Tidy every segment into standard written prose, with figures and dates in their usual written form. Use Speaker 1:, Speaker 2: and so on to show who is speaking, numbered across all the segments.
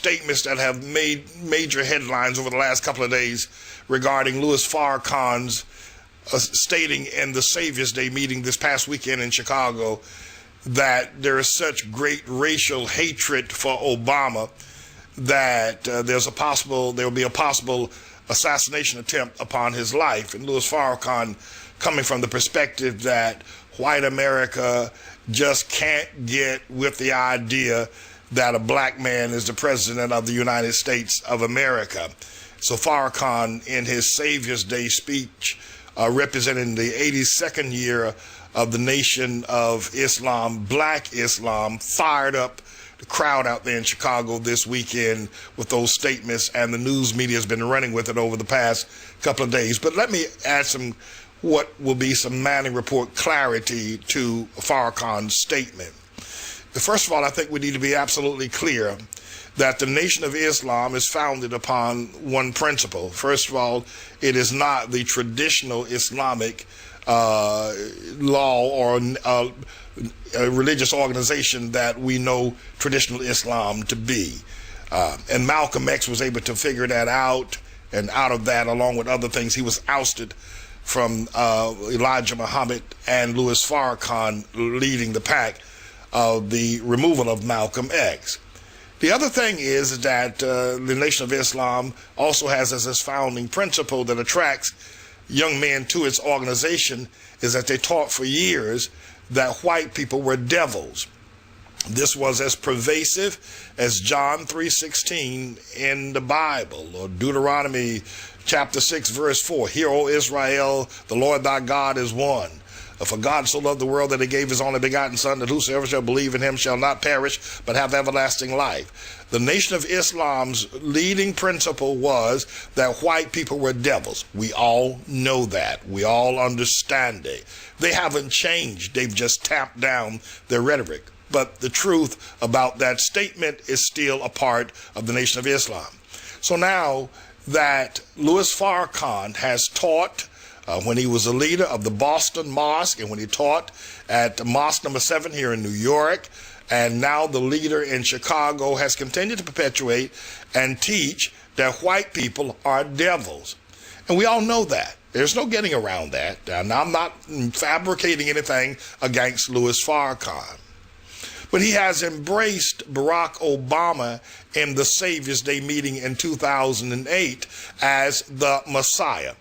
Speaker 1: statements that have made major headlines over the last couple of days regarding Louis Farrakhan's stating in the Savior's Day meeting this past weekend in Chicago that there is such great racial hatred for Obama that there will be a possible assassination attempt upon his life. And Louis Farrakhan, coming from the perspective that white America just can't get with the idea that a black man is the president of the United States of America. So Farrakhan, in his Savior's Day speech, representing the 82nd year of the Nation of Islam, Black Islam, fired up the crowd out there in Chicago this weekend with those statements, and the news media has been running with it over the past couple of days. But let me add what will be some Manning Report clarity to Farrakhan's statement. First of all, I think we need to be absolutely clear that the Nation of Islam is founded upon one principle. First of all, it is not the traditional Islamic law or a religious organization that we know traditional Islam to be. And Malcolm X was able to figure that out, and out of that, along with other things, he was ousted from Elijah Muhammad and Louis Farrakhan leading the pack of the removal of Malcolm X. The other thing is that the Nation of Islam also has as its founding principle that attracts young men to its organization is that they taught for years that white people were devils. This was as pervasive as John 3:16 in the Bible, or Deuteronomy chapter 6 verse 4. Hear, O Israel, the Lord thy God is one. For God so loved the world that he gave his only begotten Son, that whosoever shall believe in him shall not perish, but have everlasting life. The Nation of Islam's leading principle was that white people were devils. We all know that. We all understand it. They haven't changed. They've just tamped down their rhetoric. But the truth about that statement is still a part of the Nation of Islam. So now that Louis Farrakhan has taught when he was a leader of the Boston Mosque, and when he taught at Mosque number 7 here in New York, and now the leader in Chicago, has continued to perpetuate and teach that white people are devils. And we all know that. There's no getting around that. And I'm not fabricating anything against Louis Farrakhan. But he has embraced Barack Obama in the Savior's Day meeting in 2008 as the Messiah.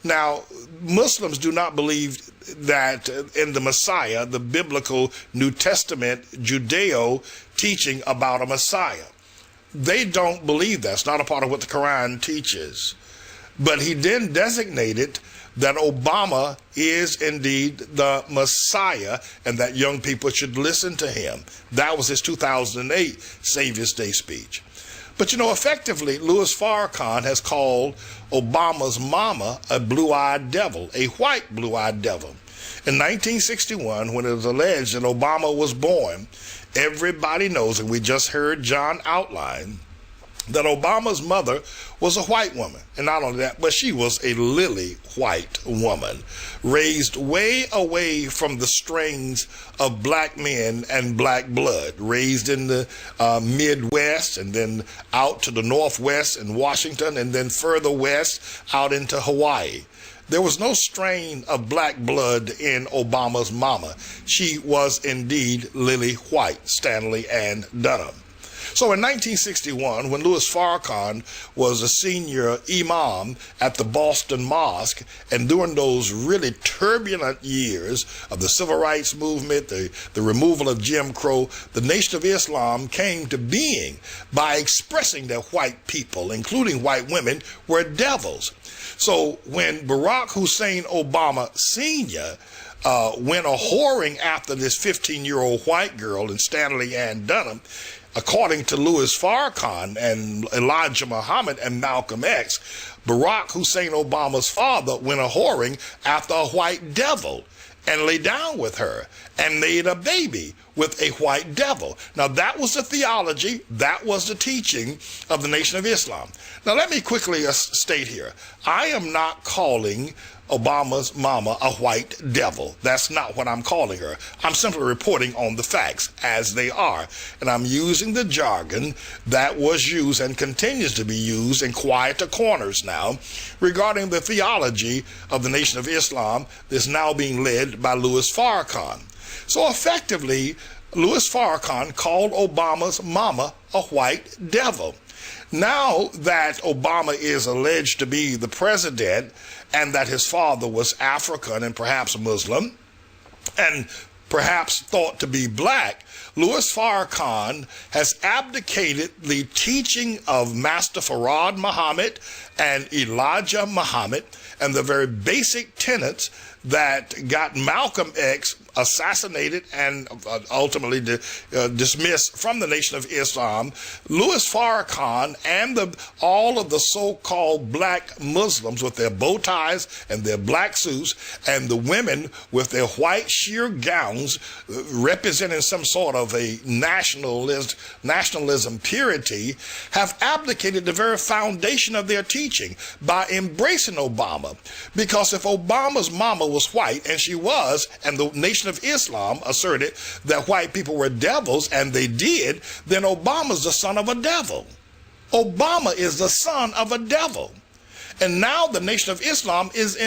Speaker 1: Now, Muslims do not believe that in the Messiah, the biblical New Testament Judeo teaching about a Messiah. They don't believe that's not a part of what the Quran teaches. But he then designated that Obama is indeed the Messiah and that young people should listen to him. That was his 2008 Savior's Day speech. But effectively, Louis Farrakhan has called Obama's mama a blue-eyed devil, a white blue-eyed devil. In 1961, when it was alleged that Obama was born, everybody knows, and we just heard John outline, that Obama's mother was a white woman. And not only that, but she was a lily white woman, raised way away from the strings of black men and black blood, raised in the Midwest, and then out to the Northwest in Washington, and then further west out into Hawaii. There was no strain of black blood in Obama's mama. She was indeed lily white, Stanley Ann Dunham. So in 1961, when Louis Farrakhan was a senior imam at the Boston Mosque, and during those really turbulent years of the civil rights movement, the removal of Jim Crow, the Nation of Islam came to being by expressing that white people, including white women, were devils. So when Barack Hussein Obama Sr. Went a-whoring after this 15-year-old white girl in Stanley Ann Dunham, according to Louis Farrakhan and Elijah Muhammad and Malcolm X, Barack Hussein Obama's father went a-whoring after a white devil and lay down with her and made a baby with a white devil. Now that was the theology, that was the teaching of the Nation of Islam. Now let me quickly state here, I am not calling Obama's mama a white devil. That's not what I'm calling her. I'm simply reporting on the facts as they are. And I'm using the jargon that was used and continues to be used in quieter corners now regarding the theology of the Nation of Islam that's now being led by Louis Farrakhan. So effectively, Louis Farrakhan called Obama's mama a white devil. Now that Obama is alleged to be the president and that his father was African and perhaps Muslim and perhaps thought to be black, Louis Farrakhan has abdicated the teaching of Master Farad Muhammad and Elijah Muhammad and the very basic tenets that got Malcolm X assassinated and ultimately dismissed from the Nation of Islam. Louis Farrakhan and all of the so-called black Muslims with their bow ties and their black suits, and the women with their white sheer gowns representing some sort of a nationalism purity, have abdicated the very foundation of their teaching by embracing Obama. Because if Obama's mama was white, and she was, and the Nation of Islam asserted that white people were devils, and they did, then Obama's the son of a devil. Obama is the son of a devil. And now the Nation of Islam is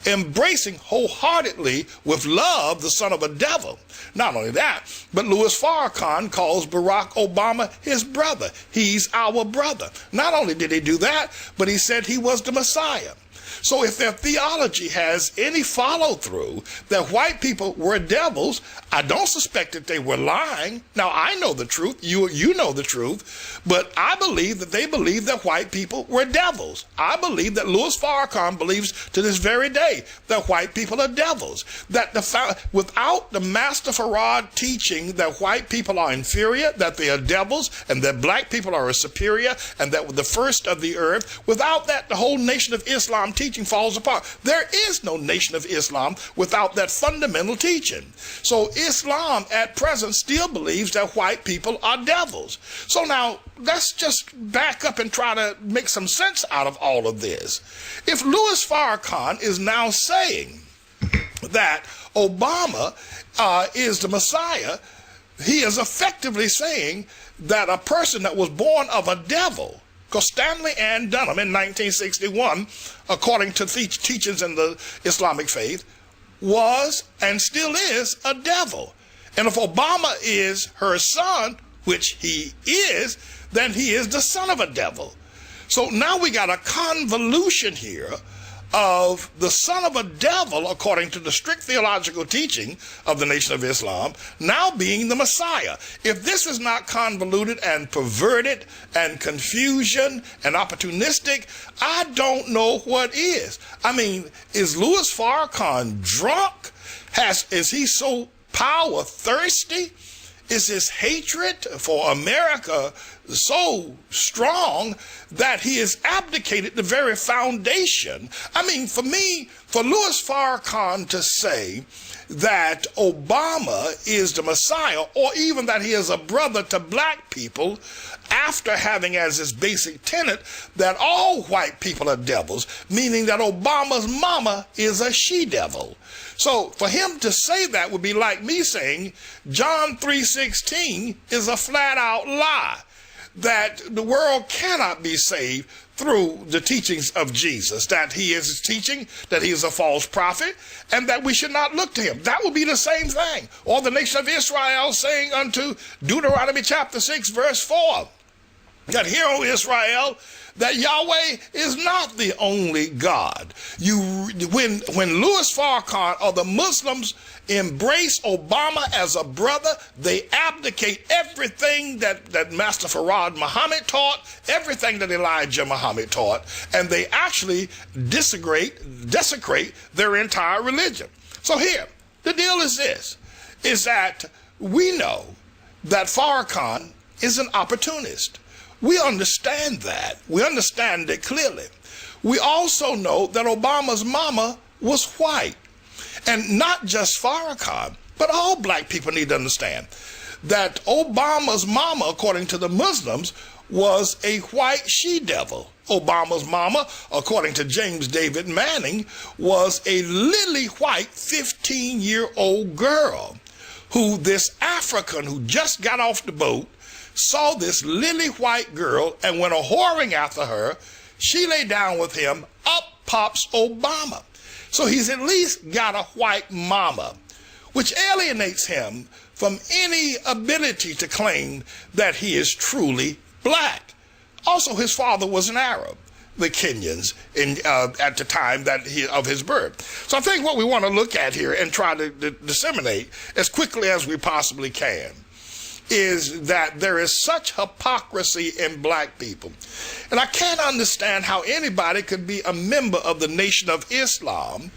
Speaker 1: embracing wholeheartedly with love the son of a devil. Not only that, but Louis Farrakhan calls Barack Obama his brother. He's our brother. Not only did he do that, but he said he was the Messiah. So if their theology has any follow-through that white people were devils, I don't suspect that they were lying. Now, I know the truth. You know the truth. But I believe that they believe that white people were devils. I believe that Louis Farrakhan believes to this very day that white people are devils. That without the Master Farad teaching that white people are inferior, that they are devils, and that black people are superior, and that the first of the earth, without that, the whole Nation of Islam teaching falls apart. There is no Nation of Islam without that fundamental teaching. So Islam at present still believes that white people are devils. So now let's just back up and try to make some sense out of all of this. If Louis Farrakhan is now saying that Obama is the Messiah, he is effectively saying that a person that was born of a devil, because Stanley Ann Dunham in 1961, according to teachings in the Islamic faith, was and still is a devil. And if Obama is her son, which he is, then he is the son of a devil. So now we got a convolution here of the son of a devil, according to the strict theological teaching of the Nation of Islam, now being the Messiah. If this is not convoluted and perverted and confusion and opportunistic, I don't know what is. I mean, is Louis Farrakhan drunk? Is he so power thirsty? Is his hatred for America so strong that he has abdicated the very foundation? I mean, for me, for Louis Farrakhan to say that Obama is the Messiah, or even that he is a brother to black people, after having as his basic tenet that all white people are devils, meaning that Obama's mama is a she-devil. So for him to say that would be like me saying John 3:16 is a flat-out lie, that the world cannot be saved through the teachings of Jesus, that he is teaching that he is a false prophet, and that we should not look to him. That would be the same thing. Or the Nation of Israel saying unto Deuteronomy chapter 6, verse 4, that hear, O Israel, that Yahweh is not the only God. When Louis Farrakhan or the Muslims embrace Obama as a brother, they abdicate everything that Master Farad Muhammad taught, everything that Elijah Muhammad taught, and they actually desecrate their entire religion. So here, the deal is this, is that we know that Farrakhan is an opportunist. We understand that. We understand it clearly. We also know that Obama's mama was white. And not just Farrakhan, but all black people need to understand that Obama's mama, according to the Muslims, was a white she-devil. Obama's mama, according to James David Manning, was a lily white 15-year-old girl who this African who just got off the boat saw this lily white girl and went a-whoring after her. She lay down with him. Up pops Obama. So he's at least got a white mama, which alienates him from any ability to claim that he is truly black. Also, his father was an Arab, the Kenyans, at the time of his birth. So I think what we want to look at here and try to disseminate as quickly as we possibly can is that there is such hypocrisy in black people. And I can't understand how anybody could be a member of the Nation of Islam,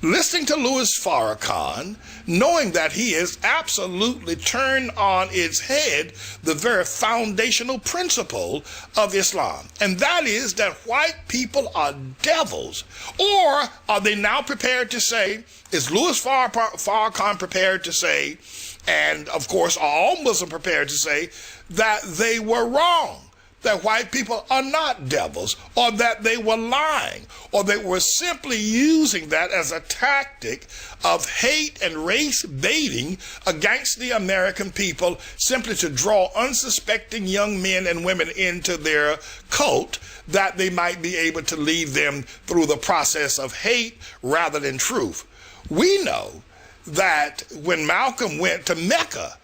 Speaker 1: listening to Louis Farrakhan, knowing that he is absolutely turned on its head the very foundational principle of Islam. And that is that white people are devils. Or are they now prepared to say, is Louis Farrakhan prepared to say, and of course are all Muslims prepared to say, that they were wrong, that white people are not devils, or that they were lying, or they were simply using that as a tactic of hate and race baiting against the American people, simply to draw unsuspecting young men and women into their cult, that they might be able to lead them through the process of hate rather than truth. We know that when Malcolm went to Mecca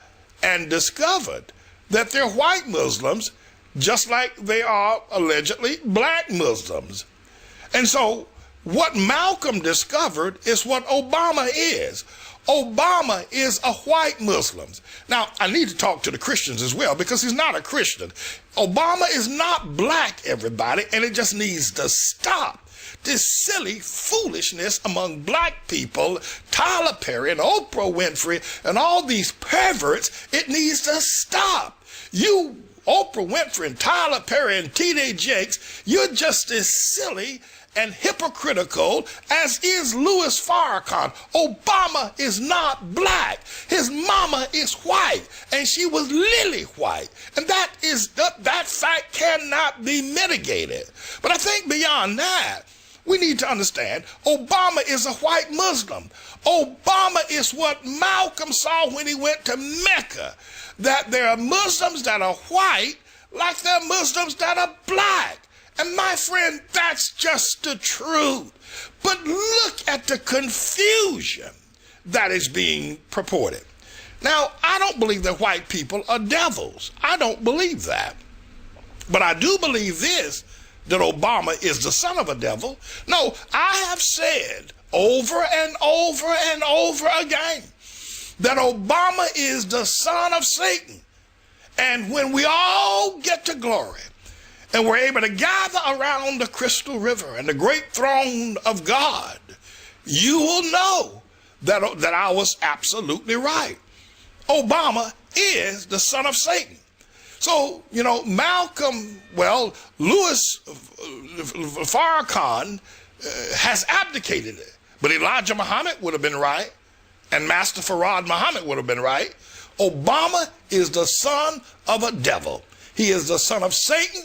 Speaker 1: and discovered that they're white Muslims, just like they are allegedly black Muslims. And so what Malcolm discovered is what Obama is. Obama is a white Muslim. Now, I need to talk to the Christians as well, because he's not a Christian. Obama is not black, everybody, and it just needs to stop. This silly foolishness among black people, Tyler Perry and Oprah Winfrey and all these perverts, it needs to stop. You, Oprah Winfrey and Tyler Perry and T.D. Jakes, you're just as silly and hypocritical as is Louis Farrakhan. Obama is not black. His mama is white, and she was lily white. And that fact cannot be mitigated. But I think beyond that, we need to understand Obama is a white Muslim. Obama is what Malcolm saw when he went to Mecca, that there are Muslims that are white like there are Muslims that are black. And my friend, that's just the truth. But look at the confusion that is being purported. Now, I don't believe that white people are devils. I don't believe that. But I do believe this, that Obama is the son of a devil. No, I have said over and over and over again that Obama is the son of Satan. And when we all get to glory and we're able to gather around the crystal river and the great throne of God, you will know that I was absolutely right. Obama is the son of Satan. So, Malcolm, Louis Farrakhan has abdicated it. But Elijah Muhammad would have been right, and Master Farad Muhammad would have been right. Obama is the son of a devil. He is the son of Satan.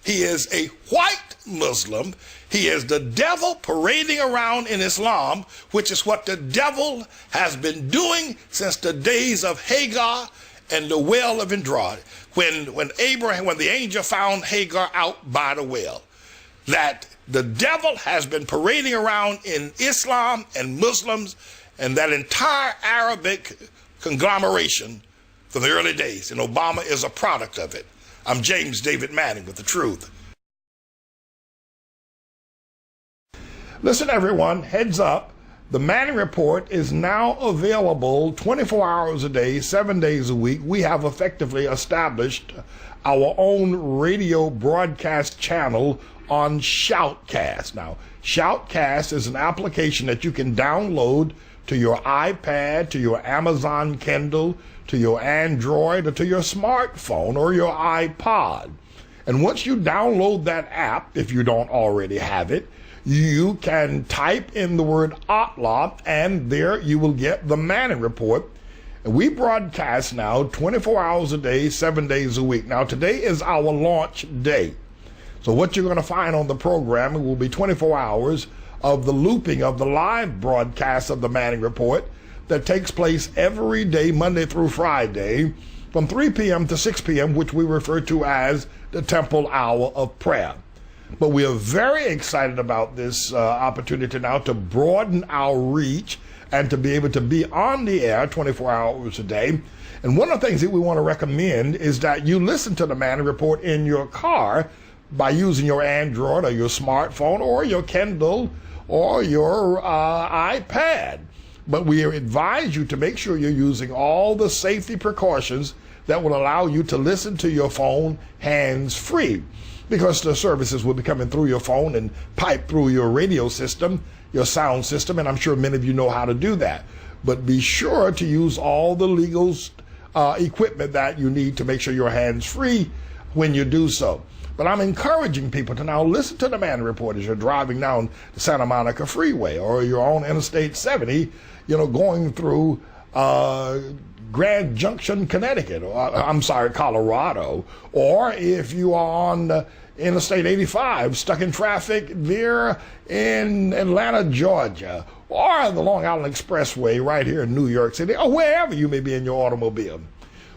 Speaker 1: He is a white Muslim. He is the devil parading around in Islam, which is what the devil has been doing since the days of Hagar and the well of Endrad, when the angel found Hagar out by the well, that the devil has been parading around in Islam and Muslims and that entire Arabic conglomeration from the early days, and Obama is a product of it. I'm James David Manning with the truth. Listen, everyone, heads up. The Manning Report is now available 24 hours a day, 7 days a week. We have effectively established our own radio broadcast channel on Shoutcast. Now, Shoutcast is an application that you can download to your iPad, to your Amazon Kindle, to your Android, or to your smartphone or your iPod. And once you download that app, if you don't already have it, you can type in the word Outlaw, and there you will get the Manning Report. And we broadcast now 24 hours a day, 7 days a week. Now, today is our launch day. So what you're going to find on the program will be 24 hours of the looping of the live broadcast of the Manning Report that takes place every day, Monday through Friday, from 3 p.m. to 6 p.m., which we refer to as the Temple Hour of Prayer. But we are very excited about this opportunity now to broaden our reach and to be able to be on the air 24 hours a day. And one of the things that we want to recommend is that you listen to the Manning Report in your car by using your Android or your smartphone or your Kindle or your iPad. But we advise you to make sure you're using all the safety precautions that will allow you to listen to your phone hands-free, because the services will be coming through your phone and pipe through your radio system, your sound system, and I'm sure many of you know how to do that. But be sure to use all the legal equipment that you need to make sure you're hands-free when you do so. But I'm encouraging people to now listen to the Manning Report as you're driving down the Santa Monica Freeway, or you're on Interstate 70, going through Grand Junction, Connecticut, or Colorado, or if you are on Interstate 85, stuck in traffic there in Atlanta, Georgia, or the Long Island Expressway right here in New York City, or wherever you may be in your automobile.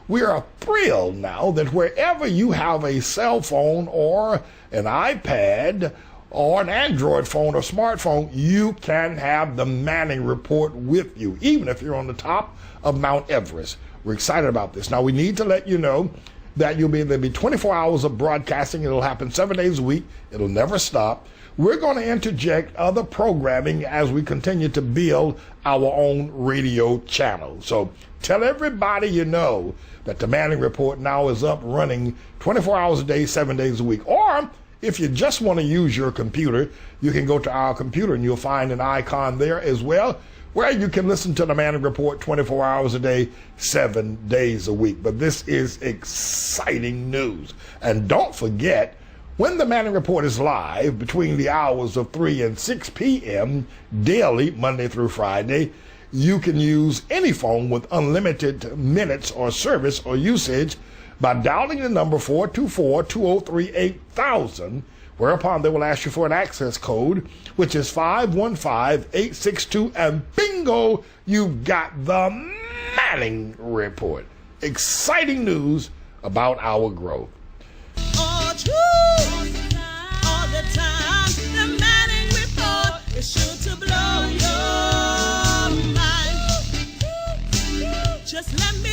Speaker 1: We are thrilled now that wherever you have a cell phone or an iPad or an Android phone or smartphone, you can have the Manning Report with you, even if you're on the top of Mount Everest. We're excited about this. Now, we need to let you know that there'll be 24 hours of broadcasting. It'll happen 7 days a week. It'll never stop. We're going to interject other programming as we continue to build our own radio channel. So tell everybody you know that the Manning Report now is up running 24 hours a day, 7 days a week. Or if you just want to use your computer, you can go to our computer and you'll find an icon there as well, where you can listen to the Manning Report 24 hours a day, 7 days a week. But this is exciting news. And don't forget, when the Manning Report is live between the hours of 3 and 6 p.m. daily, Monday through Friday, you can use any phone with unlimited minutes or service or usage by dialing the number 424-203-8000, whereupon they will ask you for an access code, which is 515862, and bingo, you've got the Manning Report. Exciting news about our growth.
Speaker 2: All true, all the time, the Manning Report is sure to blow your mind. Just let me